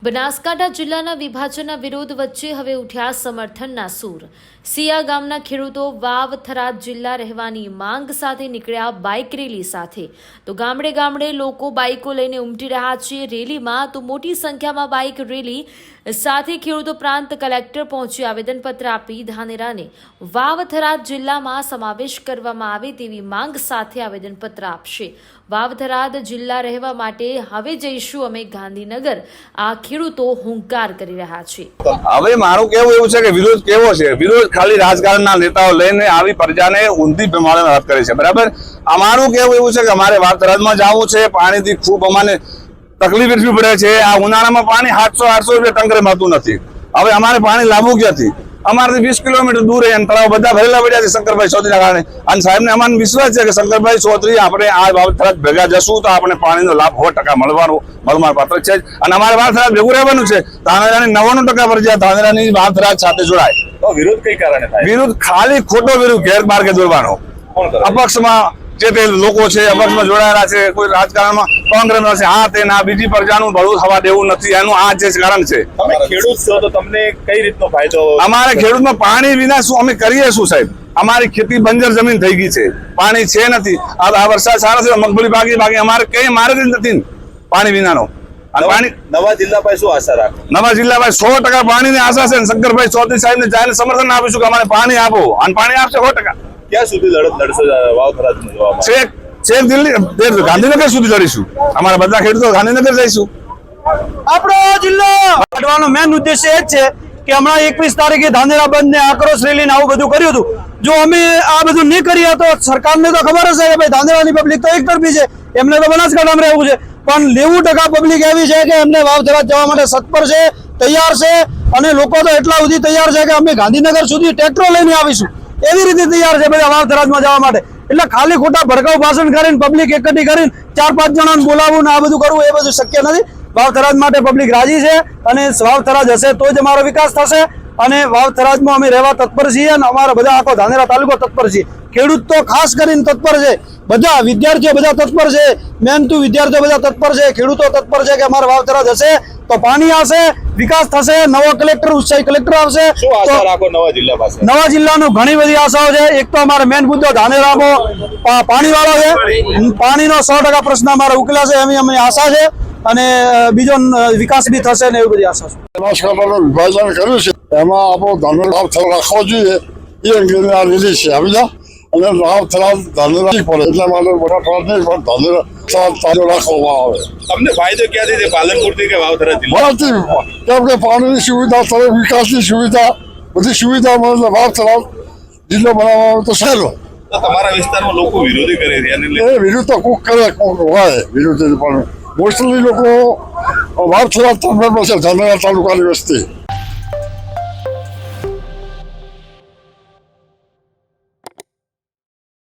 બનાસકાંઠા જિલ્લાના વિભાજનના વિરોધ વચ્ચે હવે ઉઠ્યા સમર્થનના સૂર। સિયા ગામના ખેડૂતો વાવ થરાદ જિલ્લા રહેવાની માંગ સાથે નીકળ્યા બાઇક રેલી સાથે। તો ગામડે ગામડે લોકો બાઇકો લઈને ઉમટી રહ્યા છે। રેલીમાં તો મોટી સંખ્યામાં બાઇક રેલી સાથે ખેડૂતો પ્રાંત કલેક્ટર પહોંચી આવેદનપત્ર આપી ધાનેરાને વાવ થરાદ જિલ્લામાં સમાવેશ કરવામાં આવે તેવી માંગ સાથે આવેદનપત્ર આપશે। વાવ થરાદ જિલ્લા રહેવા માટે હવે જઈશું અમે ગાંધીનગર, આ ખેડૂતો હુંકાર કરી રહ્યા છે। હવે મારું કહેવું એવું છે કે વિરોધ કેવો છે, વિરોધ ખાલી રાજકારણના નેતાઓ લઈને આવી પ્રજાને ઊંધી પ્રમાણે વાત કરે છે, બરાબર। અમારું કહેવું એવું છે કે અમારે વાવ થરાદમાં જવું છે, પાણીથી ખૂબ અમારે તકલીફ એટલી પડે છે। આ ઉનાળામાં પાણી 700-800 રૂપિયા ટંકરે મળતું નથી। હવે અમારે પાણી લાવવું ક્યાંથી? અમારાથી 20 કિલોમીટર દૂર તળાવ બધા ભરેલા પડ્યા છે શંકરભાઈ ચૌધરીના કારણે। અને સાહેબને અમારો વિશ્વાસ છે કે શંકરભાઈ ચૌધરી આપણે આ વાવ થરાદ ભેગા જશું તો આપણે પાણીનો લાભ 100% મળવા પાત્ર છે। અને અમારે વાવ થરાદ ભેગું રહેવાનું છે। ધાનેરાની 99% ફરજિયાત ધાનેરાની વાવ થરાદ સાથે જોડાય। તો વિરોધ કઈ કારણે થાય? વિરોધ ખાલી ખોટો વિરોધ ગેરમાર્ગે દોરવાનો। અપક્ષમાં જે તે લોકો છે અપક્ષમાં જોડાયેલા છે, કોઈ રાજકારણમાં કોંગ્રેસમાં છે, આ તે ના બીજી પ્રજાનું ભલું થવા દેવું નથી, એનું આ જે કારણ છે। તમે ખેડૂત છો તો તમને કઈ રીતનો ફાયદો? અમારે ખેડૂતમાં પાણી વિના શું અમે કરીએ શું સાહેબ? અમારી ખેતી બંજર જમીન થઈ ગઈ છે, પાણી છે નથી। આ વરસાદ સારો છે, મગફળી બાકી અમારે કઈ માર્ગ જ નથી પાણી વિનાનો। નવા જિલ્લા પાસે શું આશા રાખો? નવા જિલ્લા પાસે 100% પાણીની આશા છે। શંકરભાઈ ચૌધરી સાહેબને જાહેર સમર્થન આપીશું કે અમારે પાણી આપો, અને પાણી આપશે 100%। ક્યાં સુધી લડત લડશો વાવ થરાદમાં જવામાં? છેક દિલ્હી ગાંધીનગર સુધી લડીશું। અમારા બધા ખેડૂતો ગાંધીનગર જઈશું। આપણો જિલ્લો કાઢવાનો મેન ઉદ્દેશ્ય એ જ છે કે હમણાં 21 તારીખે ધાનેરા બંધ ને આક્રોશ રેલીને આવું બધું કર્યું હતું। જો અમે આ બધું નહીં કરીએ તો સરકારને તો ખબર હશે કે ભાઈ ધાનેરાની પબ્લિક તો એક તરફી છે, એમને તો બનાસકાંઠામાં રહેવું છે, પણ 90% પબ્લિક એવી છે કે એમને વાવ થરાદ જવા માટે સત્પર છે, તૈયાર છે। અને લોકો તો એટલા સુધી તૈયાર છે કે અમે ગાંધીનગર સુધી ટ્રેક્ટરો લઈને આવીશું, એવી રીતે તૈયાર છે બધા વાવ થરાદમાં જવા માટે। એટલે ખાલી ખોટા ભડકાઉ ભાષણ કરીને પબ્લિક એકઠી કરીને 4-5 જણાને બોલાવવું ને આ બધું કરવું એ બધું શક્ય નથી। વાવ થરાદ માટે પબ્લિક રાજી છે, અને વાવ થરાદ હશે તો જ અમારો વિકાસ થશે। અને વાવ થરાદમાં અમે રહેવા તત્પર છીએ, અને અમારા બધા આખો ધાનેરા તાલુકો તત્પર છે। ખેડૂત તો ખાસ કરીને તત્પર છે, બધા વિદ્યાર્થીઓ બધા તત્પર છે, મહેનતુ વિદ્યાર્થીઓ બધા તત્પર છે, ખેડૂતો તત્પર છે કે અમારે વાવ થરાદ હશે તો પાણી આવશે, વિકાસ થશે, નવો કલેક્ટર ઉત્સાહી કલેક્ટર આવશે। શું આશા રાખો નવા જિલ્લા પાસે? નવા જિલ્લાનું ઘણી બધી આશાઓ છે। એક તો અમારે મેન મુદ્દો ધાનેરામાં પાણી વાળો છે, પાણીનો 100% પ્રશ્ન અમારે ઉકેલાશે એવી અમને આશા છે, અને બીજો વિકાસ બી થશે ને એવી બધી આશા છે। બનાસકાંઠાનું વિભાજન કર્યું છે, એમાં આપણો ધાનેરા રાખવો જોઈએ એ અંગેની આ રેલી છે, સમજ્યા? અને વાવ થરાદ ધાનેરા પડે એટલા માટે બનાસકાંઠ નહીં પણ ધાનેરા તાજો રાખવામાં આવે। તમને ફાયદો ક્યાંથી છે, પાલનપુરથી કે વાવ થરાદ જિલ્લા? કેમ કે પાણીની સુવિધા, તરફ વિકાસની સુવિધા, બધી સુવિધા મળે વાવ થરાદ જિલ્લો બનાવવામાં તો સહેલો। તમારા વિસ્તારમાં લોકો વિરોધી કરે છે, એ વિરોધ તો કોક કરે કોક હોય વિરોધી, પણ મોસ્ટલી લોકો વાવ થરાદ ધાનેરા તાલુકાની વસ્તી